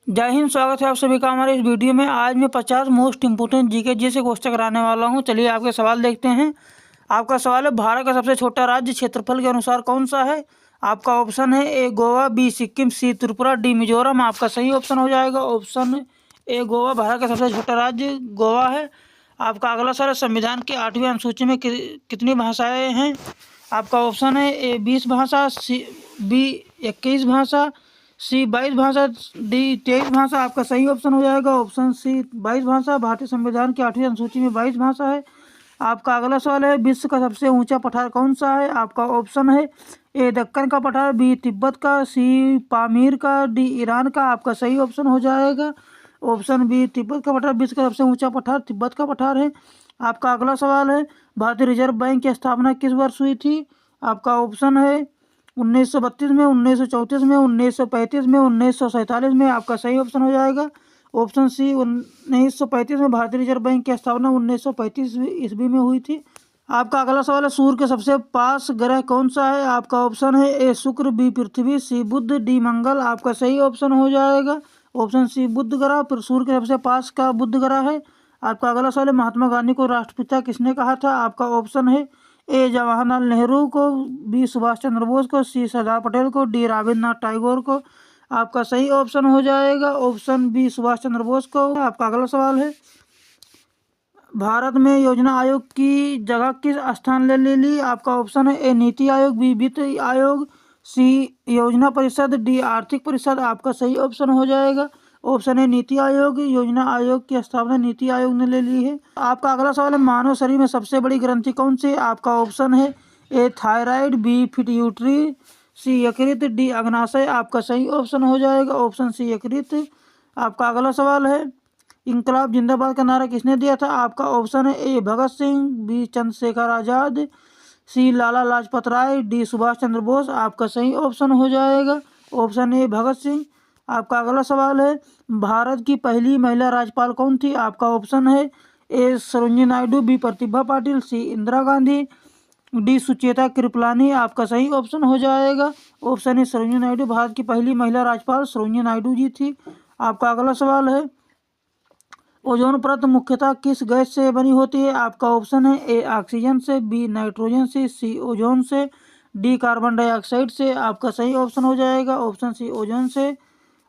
जय हिंद। स्वागत है आप सभी का हमारे इस वीडियो में। आज मैं 50 मोस्ट इंपोर्टेंट जीके जी से क्वेश्चन कराने वाला हूं। चलिए आपके सवाल देखते हैं। आपका सवाल है, भारत का सबसे छोटा राज्य क्षेत्रफल के अनुसार कौन सा है? आपका ऑप्शन है ए गोवा, बी सिक्किम, सी त्रिपुरा, डी मिजोरम। आपका सही ऑप्शन हो जाएगा ऑप्शन ए गोवा। भारत का सबसे छोटा राज्य गोवा है। आपका अगला सवाल है, संविधान की 8वीं अनुसूची में कितनी भाषाएं हैं? आपका ऑप्शन है ए 20 भाषा, सी बी 21 भाषा, सी 22 भाषा, डी 23 भाषा। आपका सही ऑप्शन हो जाएगा ऑप्शन सी 22 भाषा। भारतीय संविधान की 8वीं अनुसूची में 22 भाषा है। आपका अगला सवाल है, विश्व का सबसे ऊंचा पठार कौन सा है? आपका ऑप्शन है ए दक्कन का पठार, बी तिब्बत का, सी पामीर का, डी ईरान का। आपका सही ऑप्शन हो जाएगा ऑप्शन बी तिब्बत का पठार। विश्व का सबसे ऊंचा पठार तिब्बत का पठार है। आपका अगला सवाल है, भारतीय रिजर्व बैंक की स्थापना किस वर्ष हुई थी? आपका ऑप्शन है 1932 में, 1934 में, 1935 में, 1947 में। आपका सही ऑप्शन हो जाएगा ऑप्शन सी 1935 में। भारतीय रिजर्व बैंक की स्थापना 1935 ईस्वी में हुई थी। आपका अगला सवाल है, सूर्य के सबसे पास ग्रह कौन सा है? आपका ऑप्शन है ए शुक्र, बी पृथ्वी, सी बुध, डी मंगल। आपका सही ऑप्शन हो जाएगा ऑप्शन सी बुध ग्रह। फिर सूर्य के सबसे पास का बुध ग्रह है। आपका अगला सवाल है, महात्मा गांधी को राष्ट्रपिता किसने कहा था? आपका ऑप्शन है ए जवाहरलाल नेहरू को, बी सुभाष चंद्र बोस को, सी सरदार पटेल को, डी रविन्द्रनाथ टैगोर को। आपका सही ऑप्शन हो जाएगा ऑप्शन बी सुभाष चंद्र बोस को। आपका अगला सवाल है, भारत में योजना आयोग की जगह किस स्थान ले ली? आपका ऑप्शन है ए नीति आयोग, बी वित्त आयोग, सी योजना परिषद, डी आर्थिक परिषद। आपका सही ऑप्शन हो जाएगा ऑप्शन है नीति आयोग। योजना आयोग की स्थापना नीति आयोग ने ले ली है। आपका अगला सवाल है, मानव शरीर में सबसे बड़ी ग्रंथि कौन सी? आपका ऑप्शन है ए थायराइड, बी पिट्यूटरी, सी यकृत, डी अग्नाशय। आपका सही ऑप्शन हो जाएगा ऑप्शन सी यकृत। आपका अगला सवाल है, इंकलाब जिंदाबाद का नारा किसने दिया था? आपका ऑप्शन है ए भगत सिंह, बी चंद्रशेखर आजाद, सी लाला लाजपत राय, डी सुभाष चंद्र बोस। आपका सही ऑप्शन हो जाएगा ऑप्शन ए भगत सिंह। आपका अगला सवाल है, भारत की पहली महिला राज्यपाल कौन थी? आपका ऑप्शन है ए सरोजिनी नायडू, बी प्रतिभा पाटिल, सी इंदिरा गांधी, डी सुचेता कृपलानी। आपका सही ऑप्शन हो जाएगा ऑप्शन ए सरोजिनी नायडू। भारत की पहली महिला राज्यपाल सरोजिनी नायडू जी थी। आपका अगला सवाल है, ओजोन परत मुख्यतः किस गैस से बनी होती है? आपका ऑप्शन है ए ऑक्सीजन से, बी नाइट्रोजन से, सी ओजोन से, डी कार्बन डाइऑक्साइड से। आपका सही ऑप्शन हो जाएगा ऑप्शन सी ओजोन से।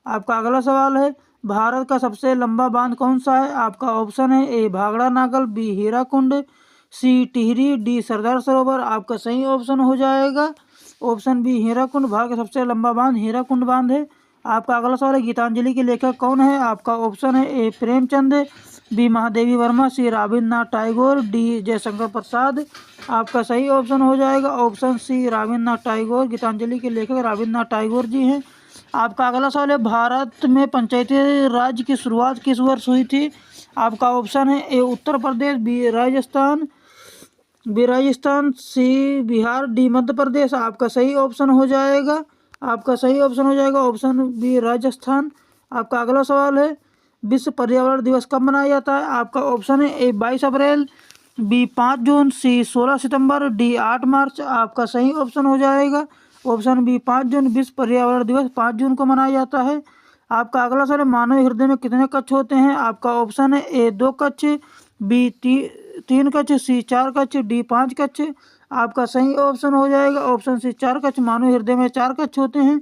आपका अगला सवाल है, भारत का सबसे लंबा बांध कौन सा है? आपका ऑप्शन है ए भाखड़ा नागल, बी हीराकुंड, सी टिहरी, डी सरदार सरोवर। आपका सही ऑप्शन हो जाएगा ऑप्शन बी हीराकुंड। भारत का सबसे लंबा बांध हीराकुंड बांध है। आपका अगला सवाल है, गीतांजलि के लेखक कौन है? आपका ऑप्शन है ए प्रेमचंद, बी महादेवी वर्मा, सी रविन्द्रनाथ टैगोर, डी जयशंकर प्रसाद। आपका सही ऑप्शन हो जाएगा ऑप्शन सी रविन्द्रनाथ टैगोर। गीतांजलि के लेखक रविन्द्रनाथ टैगोर जी हैं। आपका अगला सवाल है, भारत में पंचायती राज की शुरुआत किस वर्ष हुई थी? आपका ऑप्शन है ए उत्तर प्रदेश, बी राजस्थान, सी बिहार, डी मध्य प्रदेश। आपका सही ऑप्शन हो जाएगा ऑप्शन बी राजस्थान। आपका अगला सवाल है, विश्व पर्यावरण दिवस कब मनाया जाता है? आपका ऑप्शन है ए 22 अप्रैल, बी 5 जून, सी 16 सितंबर, डी 8 मार्च। आपका सही ऑप्शन हो जाएगा ऑप्शन बी 5 जून। विश्व पर्यावरण दिवस 5 जून को मनाया जाता है। आपका अगला सवाल है, मानव हृदय में कितने कक्ष होते हैं? आपका ऑप्शन है ए 2 कक्ष, बी 3 कक्ष, सी 4 कक्ष, डी 5 कक्ष। आपका सही ऑप्शन हो जाएगा ऑप्शन सी 4 कक्ष। मानव हृदय में 4 कक्ष होते हैं।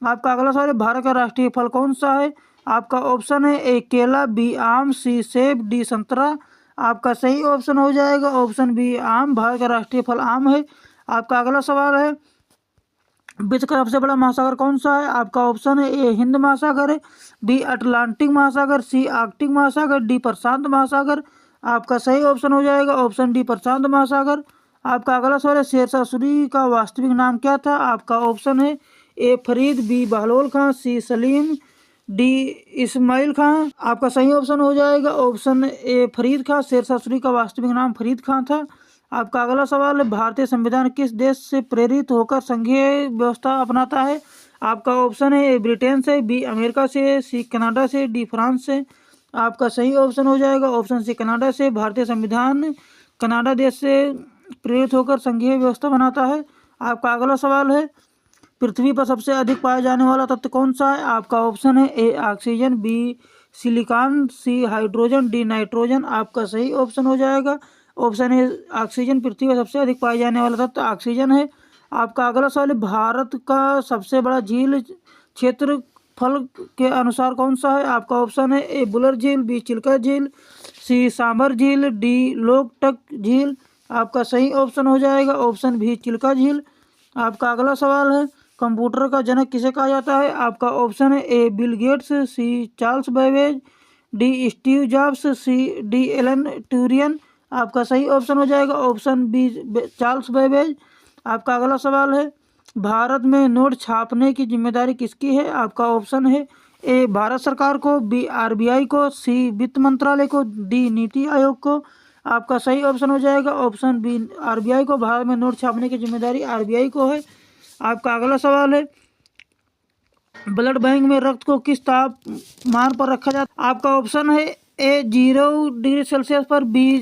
आपका अगला सवाल है, भारत का राष्ट्रीय फल कौन सा है? आपका ऑप्शन है ए केला, बी आम, सी सेब, डी संतरा। आपका सही ऑप्शन हो जाएगा ऑप्शन बी आम। भारत का राष्ट्रीय फल आम है। आपका अगला सवाल है, विश्व का सबसे बड़ा महासागर कौन सा है? आपका ऑप्शन है ए हिंद महासागर, बी अटलांटिक महासागर, सी आर्कटिक महासागर, डी प्रशांत महासागर। आपका सही ऑप्शन हो जाएगा ऑप्शन डी प्रशांत महासागर। आपका अगला सवाल है, शेरशाह सूरी का वास्तविक नाम क्या था? आपका ऑप्शन है ए फरीद, बी बहलोल खां, सी सलीम, डी इस्माइल खां। आपका सही ऑप्शन हो जाएगा ऑप्शन ए फरीद खां। शेरशाह सूरी का वास्तविक नाम फरीद खां था। आपका अगला सवाल है, भारतीय संविधान किस देश से प्रेरित होकर संघीय व्यवस्था अपनाता है? आपका ऑप्शन है ए ब्रिटेन से, बी अमेरिका से, सी कनाडा से, डी फ्रांस से। आपका सही ऑप्शन हो जाएगा ऑप्शन सी कनाडा से। भारतीय संविधान कनाडा देश से प्रेरित होकर संघीय व्यवस्था बनाता है। आपका अगला सवाल है, पृथ्वी पर सबसे अधिक पाया जाने वाला तत्व कौन सा है? आपका ऑप्शन है A oxygen, B silicon, C hydrogen, D nitrogen. आपका सही ऑप्शन हो जाएगा ऑप्शन है ऑक्सीजन। पृथ्वी पर सबसे अधिक पाया जाने वाला तत्व ऑक्सीजन है। आपका अगला सवाल है भारत का सबसे बड़ा झील क्षेत्रफल के अनुसार कौन सा है? आपका ऑप्शन है ए बुलर झील, बी चिल्का झील, सी सांभर झील, डी लोकटक झील। आपका सही ऑप्शन हो जाएगा ऑप्शन बी चिल्का झील। आपका अगला सवाल है कंप्यूटर का जनक किसे कहा जाता है? आपका ऑप्शन है A Bill Gates, C Charles Babbage, D Steve Jobs, C D Alan Turing. आपका सही ऑप्शन हो जाएगा ऑप्शन बी चार्ल्स बेबेज। आपका अगला सवाल है भारत में नोट छापने की जिम्मेदारी किसकी है? आपका ऑप्शन है ए भारत सरकार को, बी आरबीआई को, सी वित्त मंत्रालय को, डी नीति आयोग को। आपका सही ऑप्शन हो जाएगा ऑप्शन बी आरबीआई को। भारत में नोट छापने की जिम्मेदारी आरबीआई को है। आपका अगला सवाल है ब्लड बैंक में रक्त को किस तापमान पर रखा जाता है? आपका ऑप्शन है ए 0 डिग्री सेल्सियस पर, बी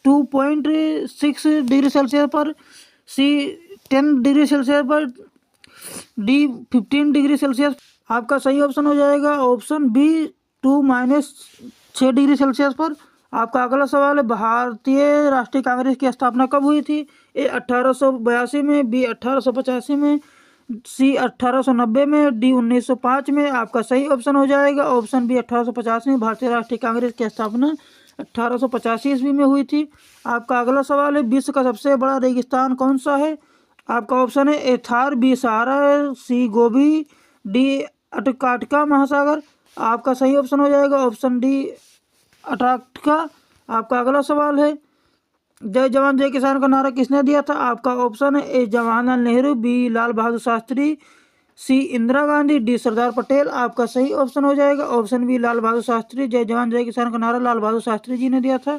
2.6 डिग्री सेल्सियस पर, सी 10 डिग्री सेल्सियस पर, डी 15 डिग्री सेल्सियस। आपका सही ऑप्शन हो जाएगा ऑप्शन बी 2-6 डिग्री सेल्सियस पर। आपका अगला सवाल है भारतीय राष्ट्रीय कांग्रेस की स्थापना कब हुई थी? ए 1882 में, बी 1885 में, सी 1890 में, डी 1905 में। आपका सही ऑप्शन हो जाएगा ऑप्शन बी 1885 में। भारतीय राष्ट्रीय कांग्रेस की स्थापना 1885 ईस्वी में हुई थी। आपका अगला सवाल है विश्व का सबसे बड़ा रेगिस्तान कौन सा है? आपका ऑप्शन है ए थार, बी सहारा, सी गोबी, डी अंटार्कटिका महासागर। आपका सही ऑप्शन हो जाएगा ऑप्शन डी अंटार्कटिका। आपका अगला सवाल है जय जवान जय किसान का नारा किसने दिया था? आपका ऑप्शन है ए जवाहरलाल नेहरू, बी लाल बहादुर शास्त्री, सी इंदिरा गांधी, डी सरदार पटेल। आपका सही ऑप्शन हो जाएगा ऑप्शन बी लाल बहादुर शास्त्री। जय जवान जय किसान का नारा लाल बहादुर शास्त्री जी ने दिया था।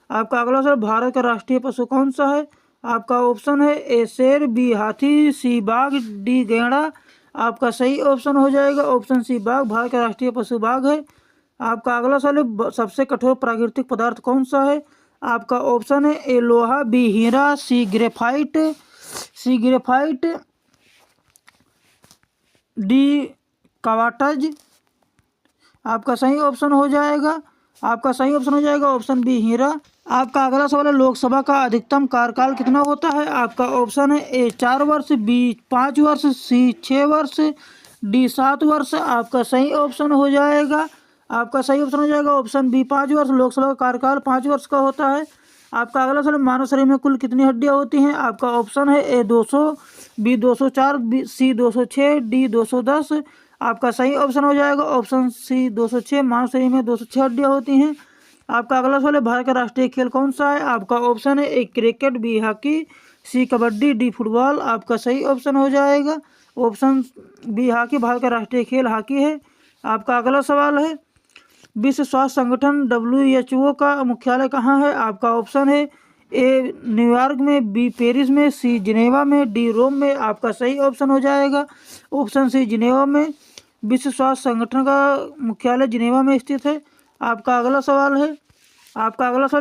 आपका अगला सवाल भारत का राष्ट्रीय पशु कौन सा है? आपका ऑप्शन है ए शेर, बी हाथी, सी बाघ, डी गैंडा। आपका सही ऑप्शन हो जाएगा ऑप्शन सी बाघ। भारत का राष्ट्रीय पशु बाघ है। आपका अगला सवाल है सबसे कठोर प्राकृतिक पदार्थ कौन सा है? आपका ऑप्शन है ए लोहा, बी हीरा, सी ग्रेफाइट, डी क्वार्ट्ज। आपका सही ऑप्शन हो जाएगा ऑप्शन बी हीरा। आपका अगला सवाल है लोकसभा का अधिकतम कार्यकाल कितना होता है? आपका ऑप्शन है ए 4 वर्ष, बी 5 वर्ष, सी 6 वर्ष, डी 7 वर्ष। आपका सही ऑप्शन हो जाएगा ऑप्शन बी 5 वर्ष। लोकसभा का कार्यकाल 5 वर्ष का होता है। आपका अगला सवाल मानव शरीर में कुल कितनी हड्डियां होती हैं? आपका ऑप्शन है ए 200, बी 204, सी 206, डी 210। आपका सही ऑप्शन हो जाएगा ऑप्शन सी 206। मानव शरीर में 206 हड्डियां होती हैं। आपका अगला सवाल है भारत का राष्ट्रीय खेल कौन सा है? आपका ऑप्शन है ए क्रिकेट, बी हॉकी, सी कबड्डी, डी फुटबॉल। आपका सही ऑप्शन हो जाएगा ऑप्शन बी हॉकी। भारत का राष्ट्रीय खेल हॉकी है। आपका अगला सवाल है विश्व स्वास्थ्य संगठन WHO का मुख्यालय कहाँ है? आपका ऑप्शन है ए न्यूयॉर्क में, बी पेरिस में, सी जिनेवा में, डी रोम में। आपका सही ऑप्शन हो जाएगा ऑप्शन सी जिनेवा में। विश्व स्वास्थ्य संगठन का मुख्यालय जिनेवा में स्थित है। आपका अगला सवाल है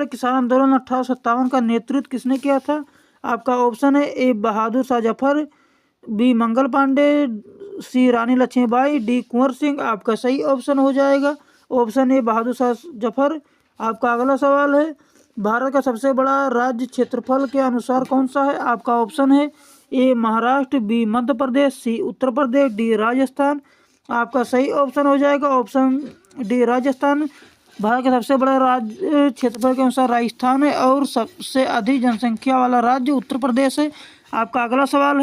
किसान आंदोलन 1857 का नेतृत्व किसने किया था? आपका ऑप्शन है ए बहादुर शाह जफर, बी मंगल पांडे, सी रानी लक्ष्मीबाई, डी कुंवर सिंह। आपका सही ऑप्शन हो जाएगा ऑप्शन ए बहादुर शाह जफर। आपका अगला सवाल है भारत का सबसे बड़ा राज्य क्षेत्रफल के अनुसार कौन सा है? आपका ऑप्शन है ए महाराष्ट्र, बी मध्य प्रदेश, सी उत्तर प्रदेश, डी राजस्थान। आपका सही ऑप्शन हो जाएगा ऑप्शन डी राजस्थान। भारत का सबसे बड़ा राज्य क्षेत्रफल के अनुसार राजस्थान है और सबसे अधिक जनसंख्या वाला राज्य उत्तर प्रदेश है। आपका अगला सवाल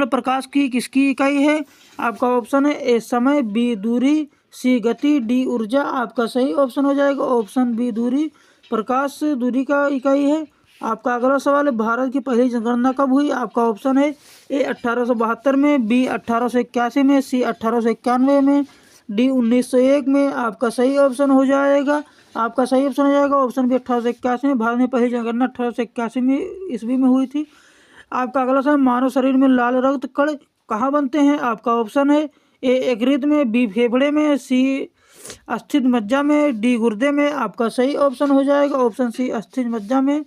प्रकाश की किसकी इकाई है? आपका ऑप्शन है ए समय, बी दूरी, सी गति, डी ऊर्जा। आपका सही ऑप्शन हो जाएगा ऑप्शन बी दूरी। प्रकाश दूरी का इकाई है। आपका अगला सवाल है भारत की पहली जनगणना कब हुई? आपका ऑप्शन है ए 1872 में, बी 1881 में, सी 1891 में, डी 1901 में। आपका सही ऑप्शन हो जाएगा ऑप्शन बी 1881 में। भारत में पहली जनगणना 1881 ईस्वी में हुई थी। आपका अगला सवाल मानव शरीर में लाल रक्त कण कहाँ बनते हैं? आपका ऑप्शन है ए यकृत में, बी फेफड़े में, सी अस्थिज मज्जा में, डी गुर्दे में। आपका सही ऑप्शन हो जाएगा ऑप्शन सी अस्थिज मज्जा में।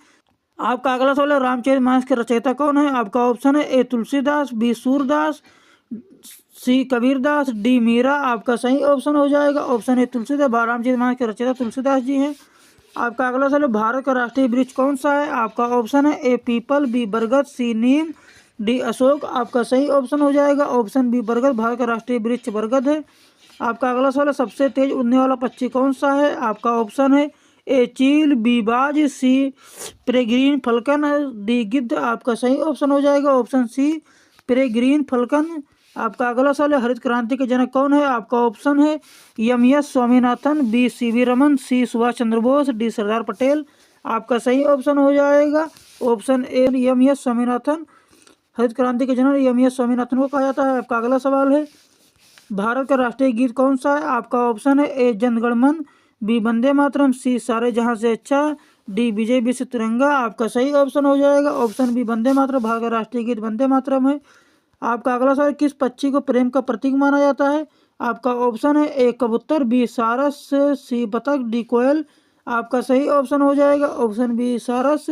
आपका अगला सवाल है रामचरितमानस के रचयिता कौन है? आपका ऑप्शन है ए तुलसीदास, बी सूरदास, सी कबीरदास, डी मीरा। आपका सही ऑप्शन हो जाएगा ऑप्शन ए तुलसीदास। रामचरितमानस के रचयिता तुलसीदास जी हैं। आपका अगला सवाल है भारत का राष्ट्रीय वृक्ष कौन सा है? आपका ऑप्शन है ए पीपल, बी बरगद, सी नीम, डी अशोक। आपका सही ऑप्शन हो जाएगा ऑप्शन बी बरगद। भारत का राष्ट्रीय वृक्ष बरगद है। आपका अगला सवाल है सबसे तेज उड़ने वाला पक्षी कौन सा है? आपका ऑप्शन है ए चील, बी बाज, सी पेरेग्रीन फल्कन, डी गिद्ध। आपका सही ऑप्शन हो जाएगा ऑप्शन सी पेरेग्रीन फल्कन। आपका अगला सवाल है हरित क्रांति के जनक कौन है? आपका ऑप्शन है M S. Swaminathan, B C V. Raman, C Subhash Chandra Bose, D Sardar Patel. आपका सही ऑप्शन हो जाएगा ऑप्शन ए एम.एस. स्वामीनाथन। हरित क्रांति के जनक एम.एस. स्वामीनाथन को कहा जाता है। आपका अगला सवाल है भारत का राष्ट्रीय गीत कौन सा है? आपका ऑप्शन है ए जनगणमन, बी वंदे मातरम, सी सारे जहां से अच्छा, डी विजय विश्व तिरंगा। आपका सही ऑप्शन हो जाएगा ऑप्शन बी वंदे मातरम। भारत का राष्ट्रीय गीत वंदे मातरम है। आपका अगला सवाल किस पक्षी को प्रेम का प्रतीक माना जाता है? आपका ऑप्शन है ए कबूतर, बी सारस, सी बतख, डी कोयल। आपका सही ऑप्शन हो जाएगा ऑप्शन बी सारस।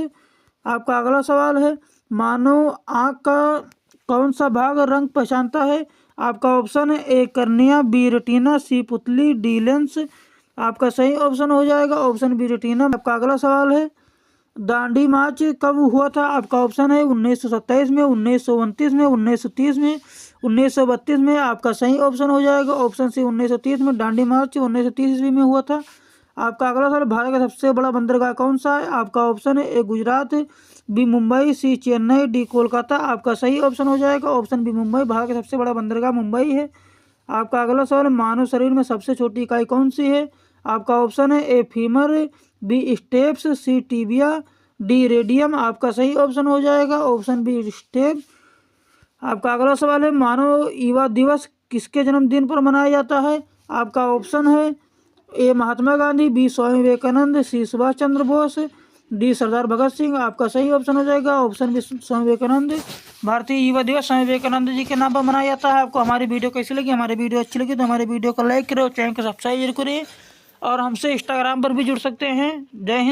आपका अगला सवाल है मानव आँख का कौन सा भाग रंग पहचानता है? आपका ऑप्शन है ए कर्निया, बी रेटिना, सी पुतली, डी लेंस। आपका सही ऑप्शन हो जाएगा ऑप्शन बी रेटिना। आपका अगला सवाल है दांडी मार्च कब हुआ था? आपका ऑप्शन है 1927 में, 1929 में, 1930 में, 1932 में। आपका सही ऑप्शन हो जाएगा ऑप्शन सी 1930 में। दांडी मार्च 1930 ईस्वी में हुआ था। आपका अगला सवाल भारत का सबसे बड़ा बंदरगाह कौन सा है? आपका ऑप्शन है ए गुजरात, बी मुंबई, सी चेन्नई, डी कोलकाता। आपका सही ऑप्शन हो जाएगा ऑप्शन बी मुंबई। भारत का सबसे बड़ा बंदरगाह मुंबई है। आपका अगला सवाल मानव शरीर में सबसे छोटी इकाई कौन सी है? आपका ऑप्शन है A femur, B steps, C tibia, D radium. आपका सही ऑप्शन हो जाएगा ऑप्शन बी स्टेप। आपका अगला सवाल है मानव युवा दिवस किसके जन्मदिन पर मनाया जाता है? आपका ऑप्शन है ए महात्मा गांधी, बी स्वामी विवेकानंद, सी सुभाष चंद्र बोस, डी सरदार भगत सिंह। आपका सही ऑप्शन हो जाएगा ऑप्शन बी स्वामी विवेकानंद। भारतीय युवा दिवस स्वामी विवेकानंद जी के नाम पर मनाया जाता है। आपको हमारी वीडियो कैसी लगी? हमारी वीडियो अच्छी लगी तो हमारे वीडियो को लाइक करें और चैनल को सब्सक्राइब जरूर करें और हमसे इंस्टाग्राम पर भी जुड़ सकते हैं। जय हिंद।